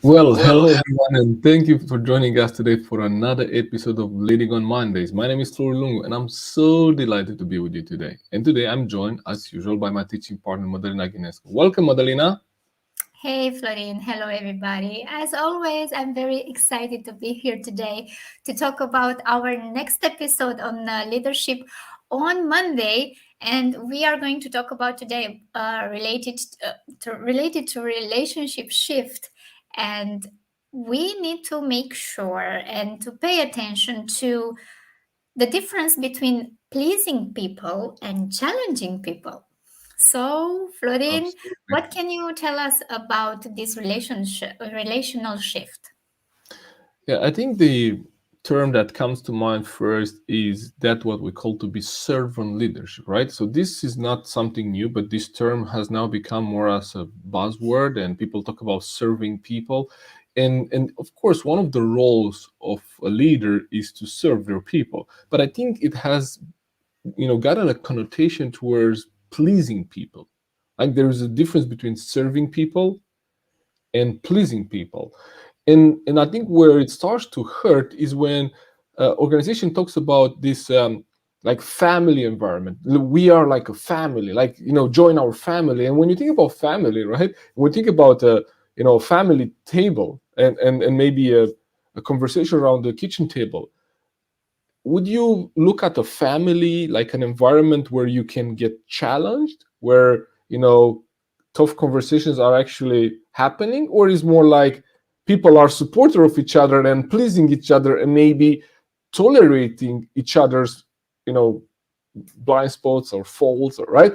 Well, hello everyone, and thank you for joining us today for another episode of Leading on Mondays. My name is Florin, and I'm so delighted to be with you today. And today I'm joined, as usual, by my teaching partner, Madalina. Welcome, Madalina. Hey, Florin. Hello, everybody. As always, I'm very excited to be here today to talk about our next episode on leadership on Monday. And we are going to talk about today related to relationship shift. And we need to make sure and to pay attention to the difference between pleasing people and challenging people. So, Florin, Absolutely. what can you tell us about this relational shift? Yeah, I think the term that comes to mind first is that what we call to be servant leadership, right? So this is not something new, but this term has now become more as a buzzword, and people talk about serving people. And of course, one of the roles of a leader is to serve their people. But I think it has, gotten a connotation towards pleasing people. Like there is a difference between serving people and pleasing people. And I think where it starts to hurt is when organization talks about this like family environment. We are like a family, like join our family. And when you think about family, right, when you think about a family table and maybe a conversation around the kitchen table, would you look at a family like an environment where you can get challenged, where tough conversations are actually happening, or is more like people are supportive of each other and pleasing each other and maybe tolerating each other's you know blind spots or faults, or right?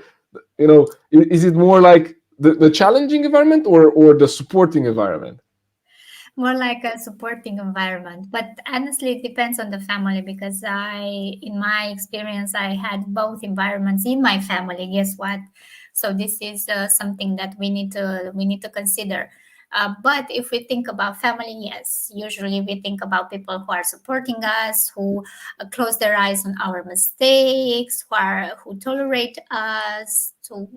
Is it more like the challenging environment or the supporting environment? More like a supporting environment. But honestly, it depends on the family because in my experience, I had both environments in my family. Guess what? So this is something that we need to consider. But if we think about family, yes, usually we think about people who are supporting us, who close their eyes on our mistakes, who tolerate us, who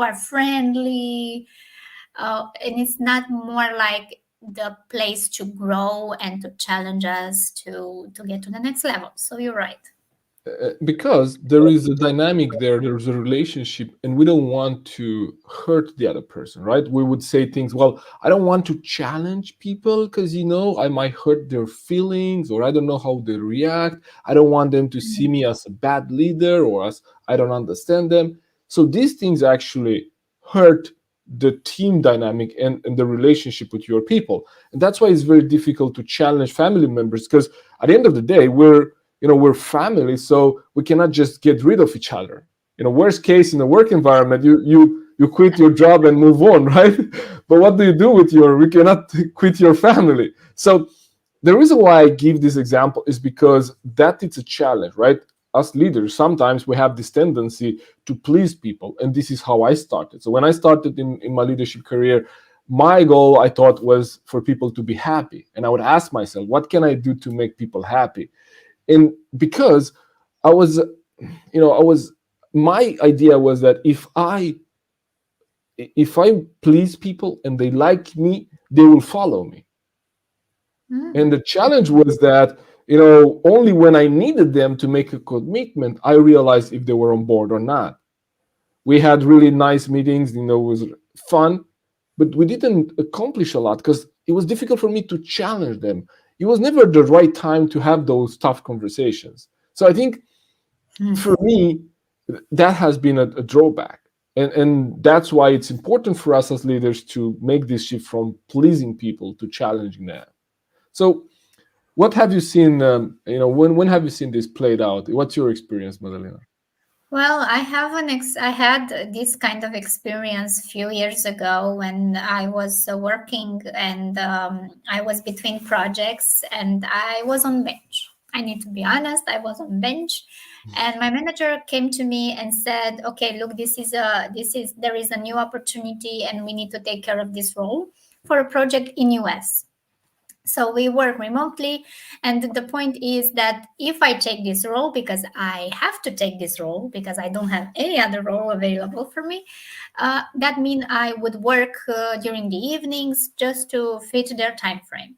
are friendly, and it's not more like the place to grow and to challenge us to get to the next level. So you're right. Because there is a dynamic there, there's a relationship, and we don't want to hurt the other person, right? We would say things, well, I don't want to challenge people because I might hurt their feelings, or I don't know how they react. I don't want them to see me as a bad leader, or as I don't understand them. So these things actually hurt the team dynamic and the relationship with your people. And that's why it's very difficult to challenge family members, because at the end of the day, we're family, so we cannot just get rid of each other. Worst case, in a work environment, you quit your job and move on, right? But what do you do with we cannot quit your family. So the reason why I give this example is because that it's a challenge, right? Us leaders, sometimes we have this tendency to please people, and this is how I started. So when I started in my leadership career, my goal, I thought, was for people to be happy, and I would ask myself, what can I do to make people happy? And because I was, I was, my idea was that if I please people and they like me, they will follow me. And Mm. the challenge was that, only when I needed them to make a commitment, I realized if they were on board or not. We had really nice meetings, it was fun, but we didn't accomplish a lot because it was difficult for me to challenge them. It was never the right time to have those tough conversations. So I think for me, that has been a drawback. And that's why it's important for us as leaders to make this shift from pleasing people to challenging them. So what have you seen, when have you seen this played out? What's your experience, Madalena? Well, I had this kind of experience a few years ago when I was working and I was between projects and I was on bench. I need to be honest, I was on bench, and my manager came to me and said, "Okay, look, there is a new opportunity and we need to take care of this role for a project in US." So we work remotely. And the point is that if I take this role, because I have to take this role because I don't have any other role available for me, that means I would work during the evenings just to fit their time frame.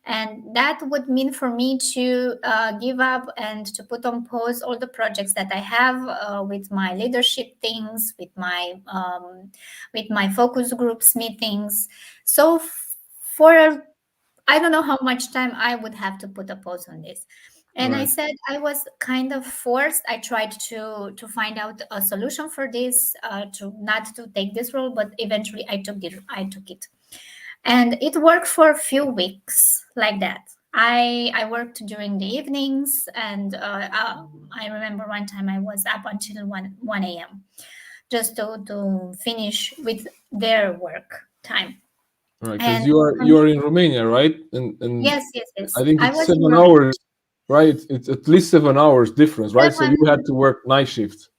And that would mean for me to give up and to put on pause all the projects that I have with my leadership things, with my focus groups meetings. So for I don't know how much time I would have to put a pause on this. And I Right. said I was kind of forced. I tried to find out a solution for this, to not to take this role, but eventually I took it, and it worked for a few weeks like that. I worked during the evenings, and I remember one time I was up until one a.m. just to finish with their work time. Right, because And you are for you me, are in Romania, right? And yes, yes, yes. I think I it's was in 7 hours, right? It's at least 7 hours difference, right? So you had seven, to work night shifts.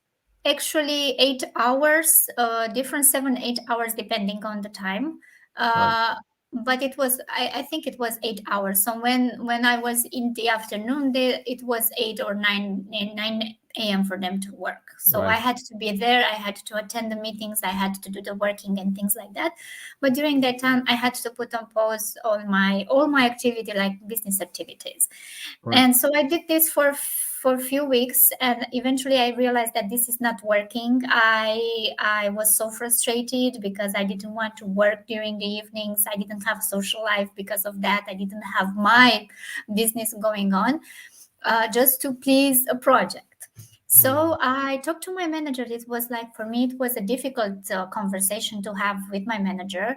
actually 8 hours, different 7 8 hours depending on the time. Right, uh but it was, I think it was 8 hours. So when I was in the afternoon, it was 8 or 9 a.m. for them to work. So I right, had to be there, I had to attend the meetings, I had to do the working and things like that. But during that time I had to put on pause all my activity, like business activities. right, And so I did this for a few weeks, and eventually I realized that this is not working. I was so frustrated because I didn't want to work during the evenings. I didn't have social life because of that. I didn't have my business going on, just to please a project. mm, So I talked to my manager. It was like, for me, it was a difficult conversation to have with my manager.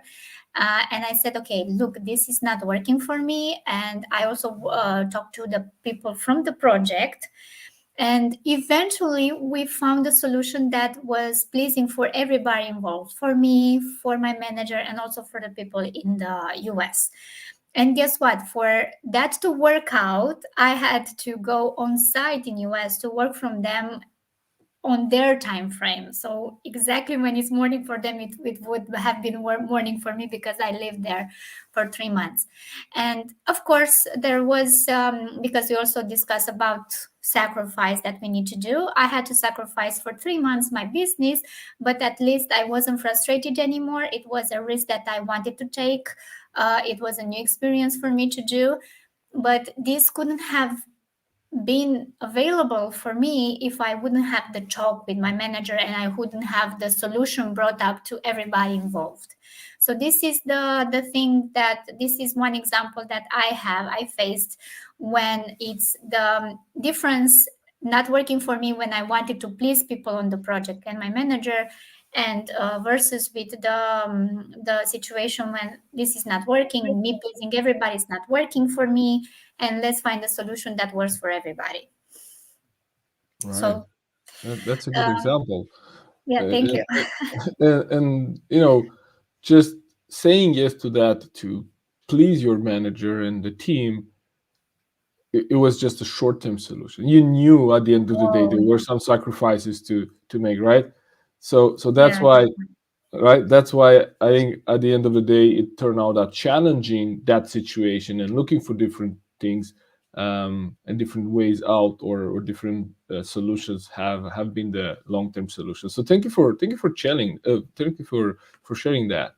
And I said, okay, look, this is not working for me. And I also talked to the people from the project. And eventually, we found a solution that was pleasing for everybody involved, for me, for my manager, and also for the people in the US. And guess what? For that to work out, I had to go on site in US to work from them on their time frame. So exactly when it's morning for them, it would have been morning for me because I lived there for 3 months. And of course, there was, because we also discussed about sacrifice that we need to do. I had to sacrifice for 3 months my business, but at least I wasn't frustrated anymore. It was a risk that I wanted to take. It was a new experience for me to do, but this couldn't have been available for me if I wouldn't have the talk with my manager and I wouldn't have the solution brought up to everybody involved. So this is the thing, that this is one example that I faced when it's the difference not working for me when I wanted to please people on the project and my manager, and versus with the situation when this is not working, me pleasing everybody is not working for me, and let's find a solution that works for everybody. right. So, That's a good uh, example. yeah, thank you. And just saying yes to that to please your manager and the team, it was just a short-term solution. You knew at the end of the day Oh, there were some sacrifices to make, right? So that's yeah, why, right, that's why I think at the end of the day it turned out that challenging that situation and looking for different things, and different ways out, or different solutions have been the long-term solution. So thank you for sharing, thank you for sharing that.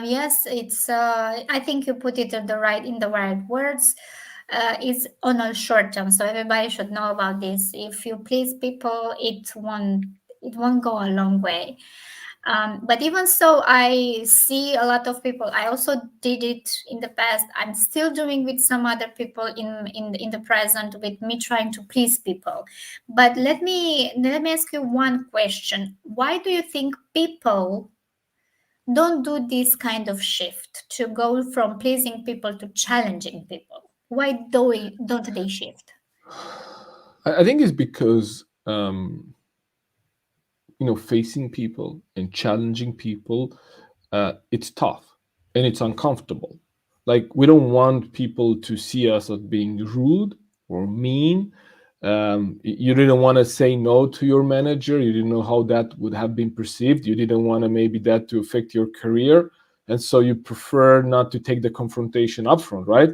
yes, it's. I think you put it in the right words. It's on a short term, so everybody should know about this. If you please people, it won't go a long way. But even so, I see a lot of people. I also did it in the past. I'm still doing with some other people in the present, with me trying to please people. But let me ask you one question. Why do you think people don't do this kind of shift to go from pleasing people to challenging people? Why don't they shift? I think it's because, facing people and challenging people, it's tough and it's uncomfortable. Like, we don't want people to see us as being rude or mean. You didn't want to say no to your manager. You didn't know how that would have been perceived. You didn't want to maybe that to affect your career. and so you prefer not to take the confrontation upfront, right?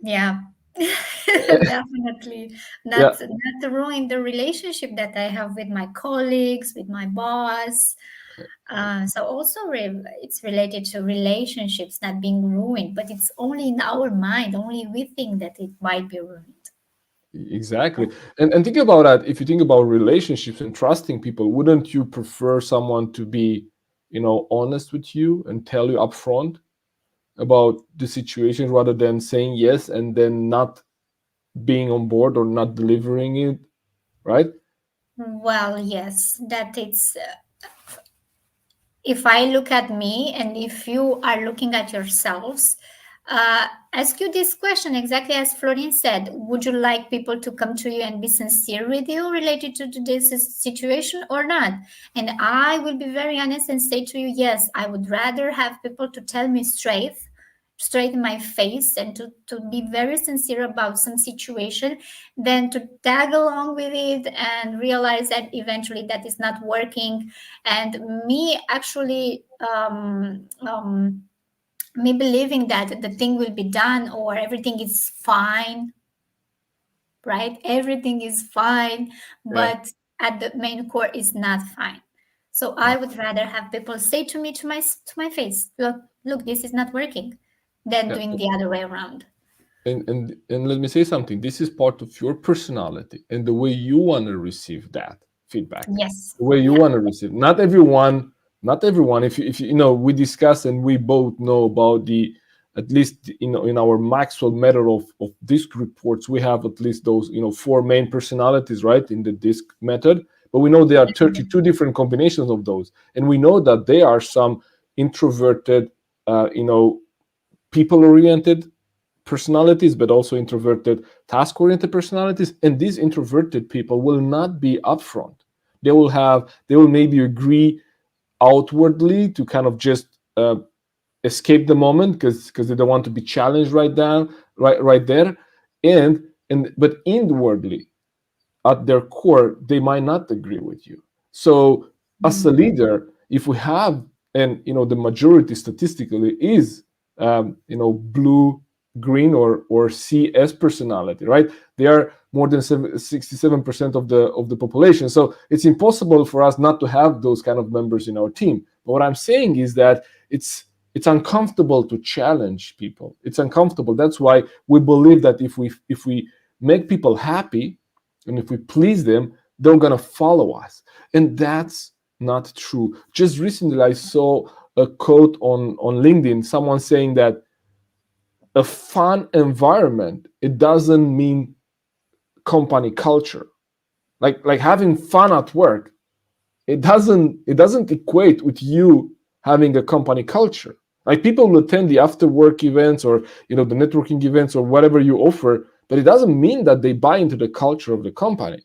Yeah. Definitely. Yeah, Not to ruin the relationship that I have with my colleagues, with my boss. So also it's related to relationships not being ruined, but it's only in our mind. Only we think that it might be ruined. exactly. And think about that. If you think about relationships and trusting people, wouldn't you prefer someone to be, honest with you and tell you upfront about the situation rather than saying yes and then not being on board or not delivering it, right? Well, yes, that it's if I look at me and if you are looking at yourselves, ask you this question exactly as Florin said. Would you like people to come to you and be sincere with you related to this situation or not? And I will be very honest and say to you, yes, I would rather have people to tell me straight in my face and to be very sincere about some situation than to tag along with it and realize that eventually that is not working, and me actually me believing that the thing will be done or everything is fine, right? Everything is fine, Yeah, but at the main core is not fine. So yeah, I would rather have people say to me to my face, look, this is not working, than yeah. doing the other way around. And let me say something. This is part of your personality and the way you want to receive that feedback, Yes. the way you Yeah. want to receive. Not everyone. If we discuss and we both know about the, at least in our Maxwell method of disc reports, we have at least those four main personalities, right, in the disc method. But we know there are 32 different combinations of those, and we know that there are some introverted, people oriented personalities, but also introverted, task oriented personalities. And these introverted people will not be upfront. They will maybe agree outwardly to kind of just escape the moment because they don't want to be challenged right there. But inwardly, at their core, they might not agree with you. So, as a Mm. leader, if we have, and the majority statistically is, blue, green, or CS personality, right? They are more than 67% of the population. So it's impossible for us not to have those kind of members in our team. But what I'm saying is that it's uncomfortable to challenge people. It's uncomfortable. That's why we believe that if we make people happy, and if we please them, they're gonna follow us. And that's not true. Just recently, I saw a quote on LinkedIn, someone saying that a fun environment, it doesn't mean company culture. Like having fun at work, it doesn't equate with you having a company culture. Like people will attend the after work events, or the networking events, or whatever you offer, but it doesn't mean that they buy into the culture of the company,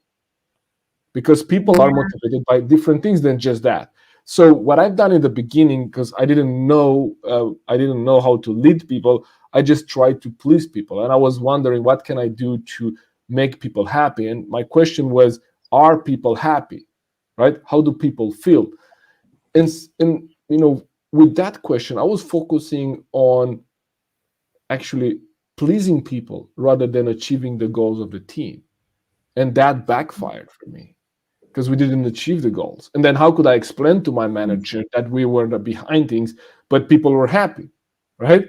because people are Yeah. motivated by different things than just that. So what I've done in the beginning, because I didn't know how to lead people, I just tried to please people, and I was wondering what can I do to make people happy. And my question was, are people happy, right? How do people feel? And with that question, I was focusing on actually pleasing people rather than achieving the goals of the team, and that backfired for me because we didn't achieve the goals. And then how could I explain to my manager that we were behind things, but people were happy, right?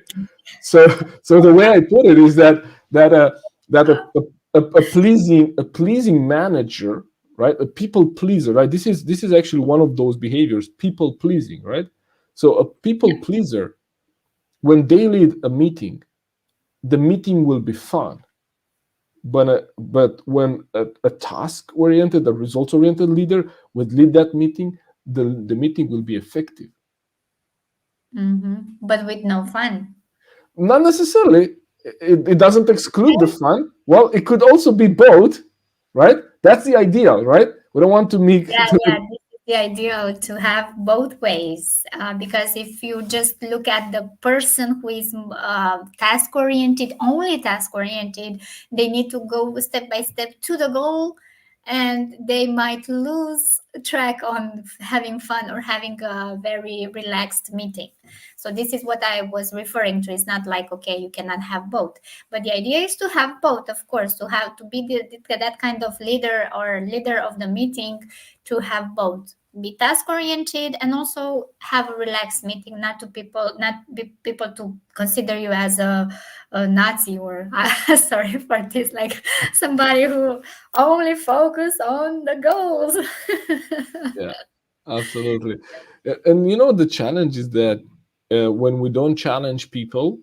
So, so the way I put it is that uh, that a pleasing manager, right? A people pleaser, right? This is actually one of those behaviors, people pleasing, right? So a people Yeah. pleaser, when they lead a meeting, the meeting will be fun. But when a task oriented, a results oriented leader would lead that meeting, the meeting will be effective. But with no fun. Not necessarily. It doesn't exclude the fun. Well, it could also be both, right? That's the ideal, right? We don't want to make Yeah, yeah, this is the ideal to have both ways. Because if you just look at the person who is task oriented, only task oriented, they need to go step by step to the goal. and they might lose track on having fun or having a very relaxed meeting. So this is what I was referring to. It's not like, okay, you cannot have both, but the idea is to have both, of course, to have to be that kind of leader or leader of the meeting, to have both, be task oriented and also have a relaxed meeting, not to people, not be people to consider you as a Nazi or sorry for this, like somebody who only focus on the goals. Yeah, absolutely. And you know, the challenge is that when we don't challenge people,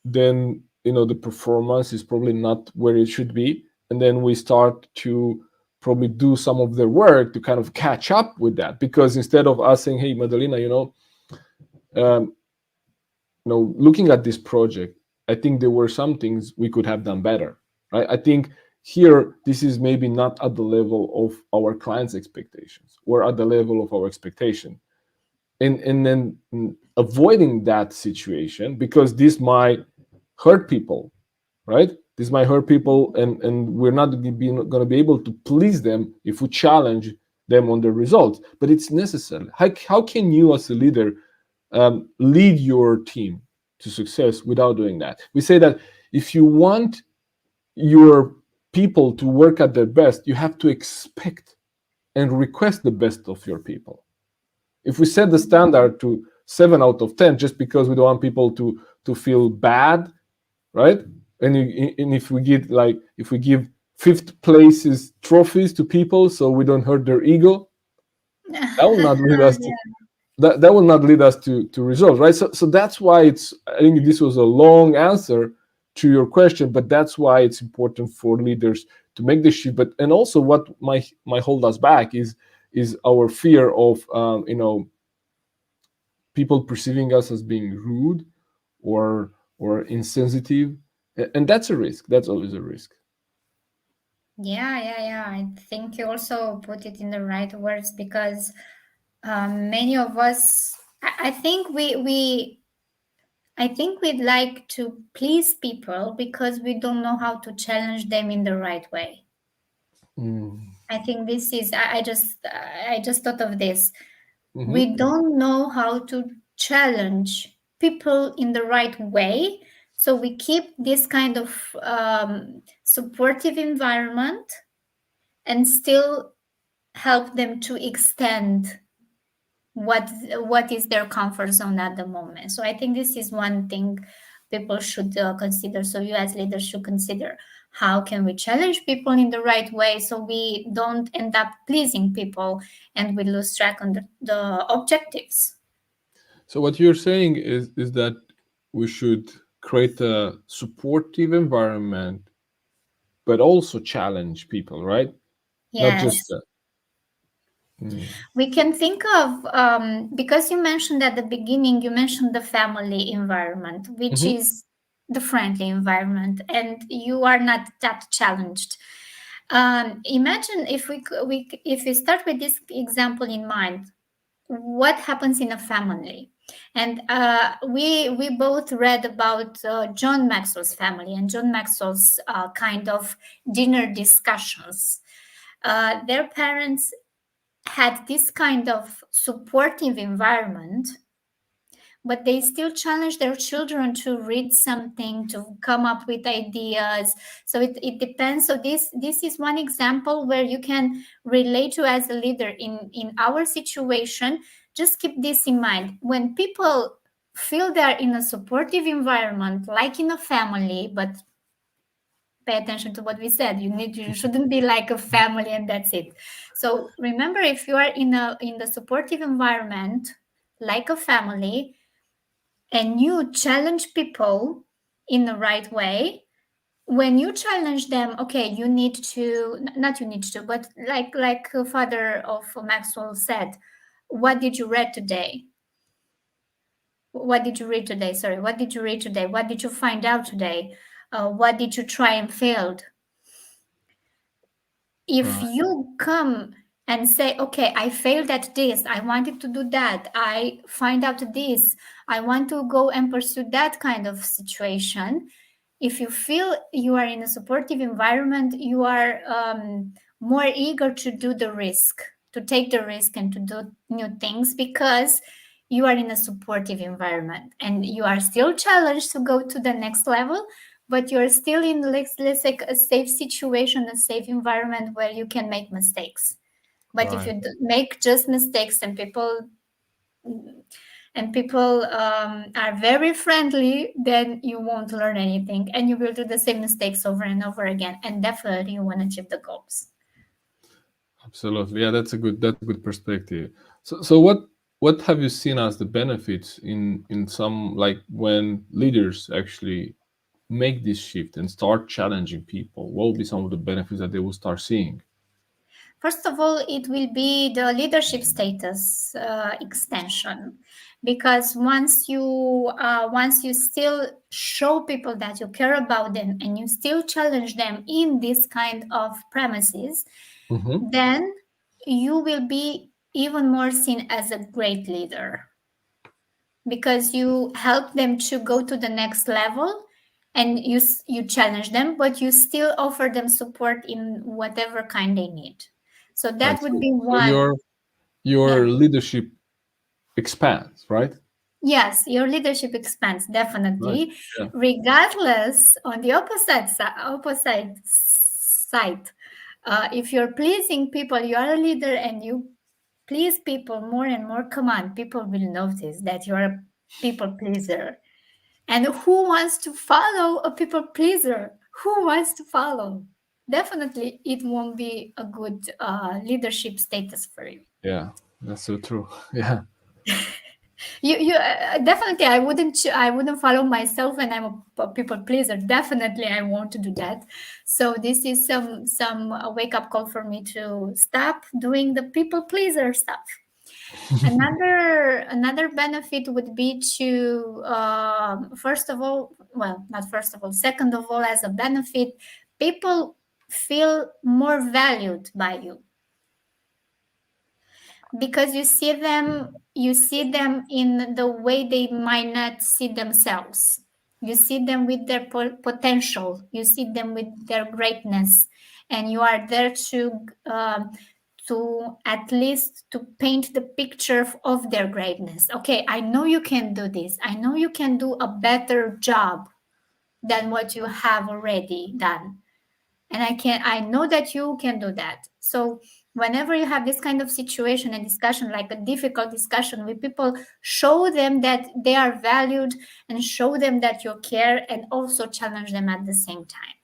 then you know the performance is probably not where it should be, and then we start to probably do some of their work to kind of catch up with that. Because instead of us saying, "Hey, Madalina, um, looking at this project, I think there were some things we could have done better, right? I think here this is maybe not at the level of our clients' expectations or at the level of our expectation, and then avoiding that situation because this might hurt people, right? This might hurt people, and we're not going to be able to please them if we challenge them on the results. But it's necessary. How can you, as a leader, lead your team to success without doing that? We say that if you want your people to work at their best, you have to expect and request the best of your people. If we set the standard to 7 out of 10 just because we don't want people to feel bad, right? And if we give fifth places trophies to people so we don't hurt their ego, that will not lead us to Yeah. that will not lead us to results, right? So that's why it's I think this was a long answer to your question, but that's why it's important for leaders to make this shift. But and also what might hold us back is our fear of people perceiving us as being rude or insensitive, and that's a risk. That's always a risk. Yeah. I think you also put it in the right words because many of us, I think I think we'd like to please people because we don't know how to challenge them in the right way. Mm. I think this is, I just thought of this. Hmm. We don't know how to challenge people in the right way. So we keep this kind of supportive environment and still help them to extend what what is their comfort zone at the moment. So I think this is one thing people should consider. So you as leaders should consider, how can we challenge people in the right way so we don't end up pleasing people and we lose track on the objectives. So what you're saying is that we should create a supportive environment, but also challenge people, right? Not just Yes, mm. we can think of, because you mentioned at the beginning, you mentioned the family environment, which Hmm. is the friendly environment, and you are not that challenged. Imagine if if we start with this example in mind, what happens in a family? And we both read about John Maxwell's family and John Maxwell's kind of dinner discussions. Their parents had this kind of supportive environment, but they still challenge their children to read something, to come up with ideas. So it depends. So this is one example where you can relate to as a leader in our situation. Just keep this in mind. When people feel they're in a supportive environment, like in a family, but pay attention to what we said, you shouldn't be like a family and that's it. So remember, if you are in the supportive environment like a family, and you challenge people in the right way, when you challenge them, okay, you need to, not you need to, but like a father of Maxwell said, what did you read today? What did you read today? Sorry, what did you read today? What did you find out today? What did you try and failed? If Right. you come and say, okay, I failed at this, I wanted to do that, I find out this, I want to go and pursue that kind of situation. If you feel you are in a supportive environment, you are more eager to do the risk, to take the risk and to do new things because you are in a supportive environment and you are still challenged to go to the next level, but you're still in, let's say, a safe situation, a safe environment where you can make mistakes. But if Right. you make just mistakes and people are very friendly, then you won't learn anything and you will do the same mistakes over and over again. And definitely you want to achieve the goals. Absolutely. Yeah, that's a good perspective. So what have you seen as the benefits in some, like when leaders actually make this shift and start challenging people? What will be some of the benefits that they will start seeing? First of all, it will be the leadership status extension, because once you still show people that you care about them and you still challenge them in this kind of premises, Hmm. then you will be even more seen as a great leader because you help them to go to the next level and you challenge them, but you still offer them support in whatever kind they need. So Right. that would So, be so one. your Yeah. leadership expands, right? Yes, your leadership expands Right. definitely, Yeah. regardless on the opposite side. If you're pleasing people, you are a leader and you please people more and more. Come on, people will notice that you're a people pleaser. And who wants to follow a people pleaser? Who wants to follow? Definitely, it won't be a good leadership status for you. Yeah. That's so true. Yeah. You definitely, I wouldn't follow myself when I'm a people pleaser. Definitely, I want to do that. So this is some wake up call for me to stop doing the people pleaser stuff. Another benefit would be to first of all, well, not first of all, second of all, as a benefit, people feel more valued by you because you see them in the way they might not see themselves. You see them with their potential, you see them with their greatness, and you are there to at least to paint the picture of their greatness. Okay, I know you can do this, I know you can do a better job than what you have already done, and I know that you can do that. So whenever you have this kind of situation and discussion, like a difficult discussion with people, show them that they are valued and show them that you care, and also challenge them at the same time.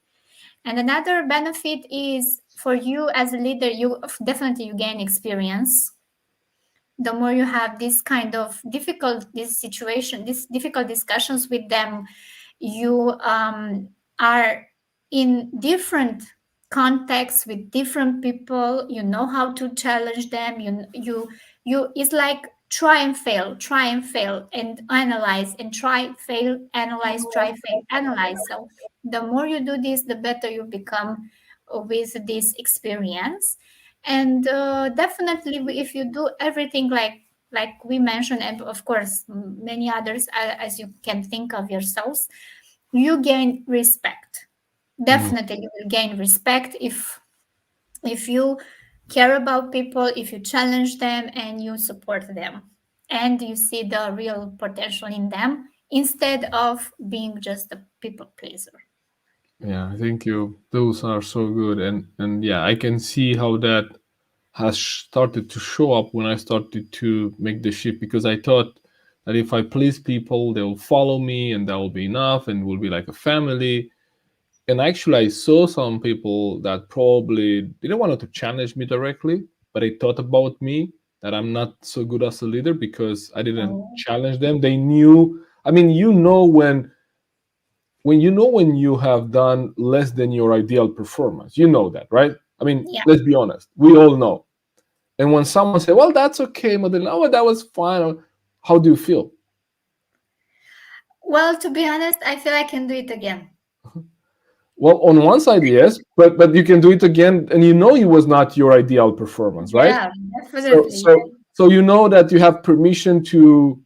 And another benefit is for you as a leader, you definitely you gain experience. The more you have this kind of these difficult discussions with them, you are in different contexts with different people. You know how to challenge them. You it's like try and fail and analyze, and try fail analyze, try fail analyze. So the more you do this, the better you become with this experience. And definitely if you do everything like we mentioned, and of course many others as you can think of yourselves, you gain respect. Mm. Definitely you will gain respect if you care about people, if you challenge them and you support them and you see the real potential in them instead of being just a people pleaser. Yeah, I think you those are so good, and yeah, I can see how that has started to show up when I started to make the shift, because I thought that if I please people, they will follow me and that will be enough and will be like a family. And actually, I saw some people that probably didn't want to challenge me directly, but they thought about me that I'm not so good as a leader because I didn't Oh, challenge them. They knew. I mean, you know when you have done less than your ideal performance, you know that, right? I mean, yeah. let's be honest, we all know. And when someone say, well, that's okay, Madalina, oh, that was fine, how do you feel? Well, to be honest, I feel I can do it again. Well, on one side, yes, but you can do it again, and you know it was not your ideal performance, right? Yeah, So definitely. so so you know that you have permission to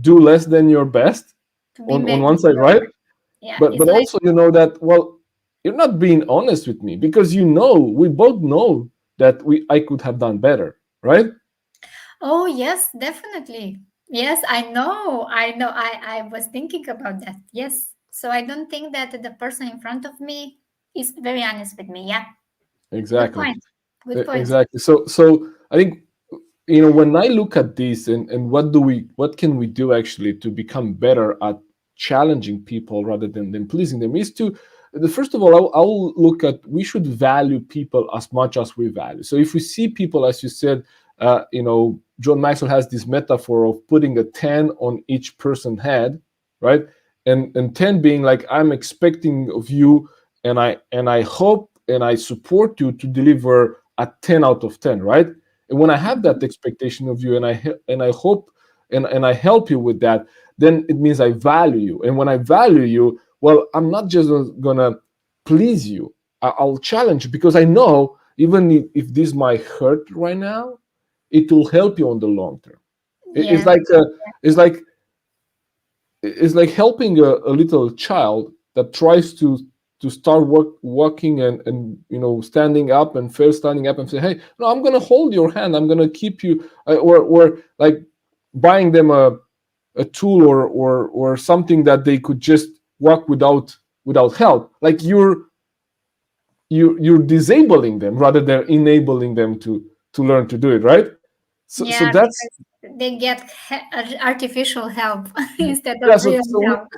do less than your best To be on one side, right? mediocre. Yeah, But it's but like also you know that, well, you're not being honest with me, because we both know that we I could have done better, right? Oh, yes, definitely. Yes, I know. I know. I was thinking about that. Yes. So I don't think that the person in front of me is very honest with me. Yeah. Good Exactly. point. Good point. Exactly. So I think, when I look at this, and what can we do actually to become better at challenging people rather than pleasing them, is to the first of all, I'll look at, we should value people as much as we value. So if we see people, as you said, John Maxwell has this metaphor of putting a 10 on each person's head, right? And 10 being like, I'm expecting of you, and I hope and I support you to deliver a 10 out of 10, right? And when I have that Mhm. expectation of you, and I hope, and I help you with that, then it means I value you. And when I value you, well, I'm not just gonna please you. I'll challenge you, because I know, even if this might hurt right now, it will help you on the long term. It's Yeah. like it's like it's like helping a little child that tries to start walking, and standing up, and first standing up and say, hey, no, I'm gonna hold your hand, I'm gonna keep you, or like buying them a tool, or something that they could just walk without help, like you're disabling them rather than enabling them to learn to do it, right? So Yeah, that's, because they get artificial help instead yeah, of so real help.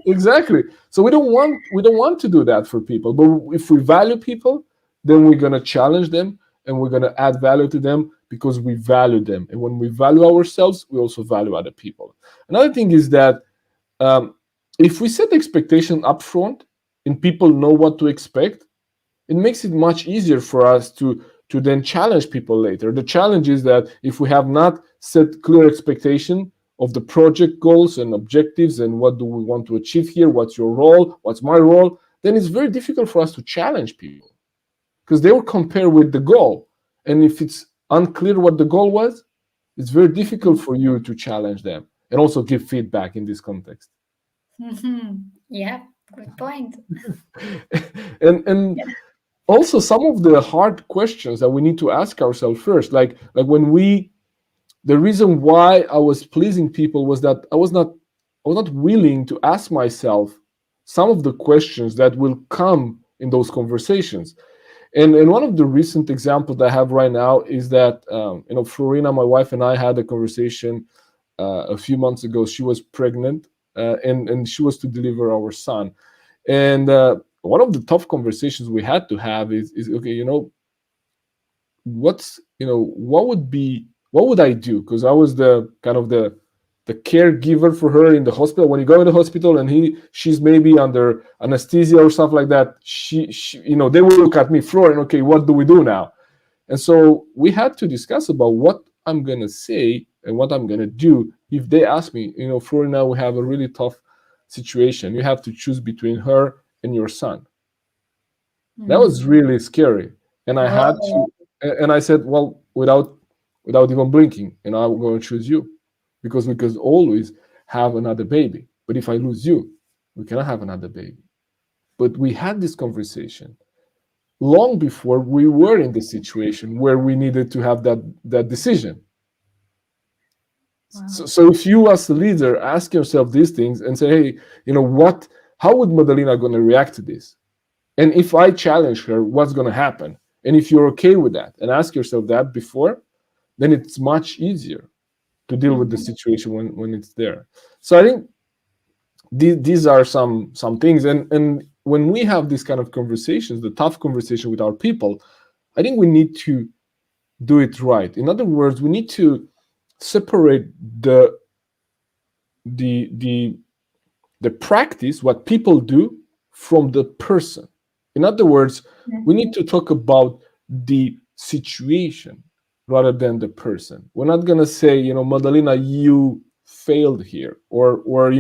exactly. So we don't want to do that for people. But if we value people, then we're gonna challenge them, and we're gonna add value to them, because we value them. And when we value ourselves, we also value other people. Another thing is that, um, if we set expectation up front, and people know what to expect, it makes it much easier for us to then challenge people later. The challenge is that if we have not set clear expectation of the project goals and objectives, and what do we want to achieve here, what's your role, what's my role, then it's very difficult for us to challenge people, because they will compare with the goal. And if it's unclear what the goal was, it's very difficult Mhm. for you to challenge them and also give feedback in this context. Mhm. Yeah, good point. And Yeah. also, some of the hard questions that we need to ask ourselves first, like when we the reason why I was pleasing people was that I was not willing to ask myself some of the questions that will come in those conversations. And one of the recent examples that I have right now is that, Florina, my wife, and I had a conversation a few months ago. She was pregnant, and she was to deliver our son. And one of the tough conversations we had to have is, okay, what would I do, because I was the kind of the caregiver for her in the hospital. When you go in the hospital and she's maybe under anesthesia or stuff like that, she they will look at me, Florin, okay, what do we do now? And so we had to discuss about what I'm gonna say and what I'm gonna do if they ask me, Florin, now we have a really tough situation, you have to choose between her and your son. That was Mhm. really scary. And I had Oh. to, and I said, well, without even blinking, I'm going to choose you, because we could always have another baby. But if I lose you, we cannot have another baby. But we had this conversation long before we were in the situation where we needed to have that decision. So, Wow. so if you as a leader ask yourself these things and say, hey, what, how would Madalina going to react to this? And if I challenge her, what's going to happen? And if you're okay with that and ask yourself that before, then it's much easier to deal with the Mhm. situation when it's there. So I think these are some things. And when we have these kind of conversations, the tough conversation with our people, I think we need to do it right. In other words, we need to separate the the practice, what people do, from the person. In other words, we need Mhm. to talk about the situation rather than the person. We're not gonna say, Madalina, you failed here, or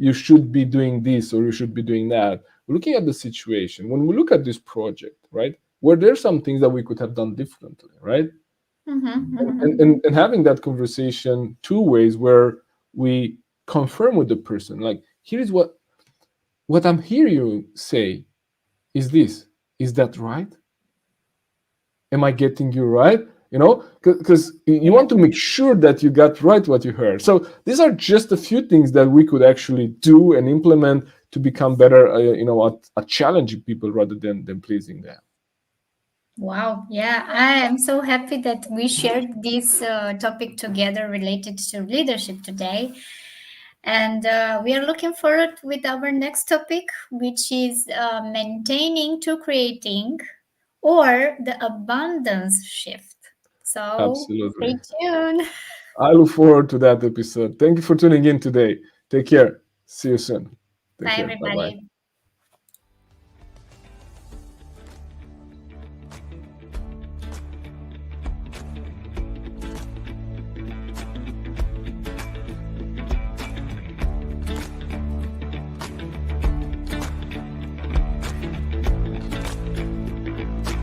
you should be doing this or you should be doing that. We're looking at the situation. When we look at this project, right, were there some things that we could have done differently, right? Mhm. and, Mhm. and, and having that conversation two ways, where we confirm with the person, like, here is what I'm hearing you say. is this. Is that right? Am I getting you right? You know, because you Yeah. want to make sure that you got right what you heard. So these are just a few things that we could actually do and implement to become better, at challenging people rather than pleasing them. Wow. Yeah, I am so happy that we shared this topic together related to leadership today. And we are looking forward with our next topic, which is maintaining to creating or the abundance shift. So stay Absolutely. tuned. I look forward to that episode. Thank you for tuning in today. Take care. See you soon. Take Bye, care. Bye bye. everybody.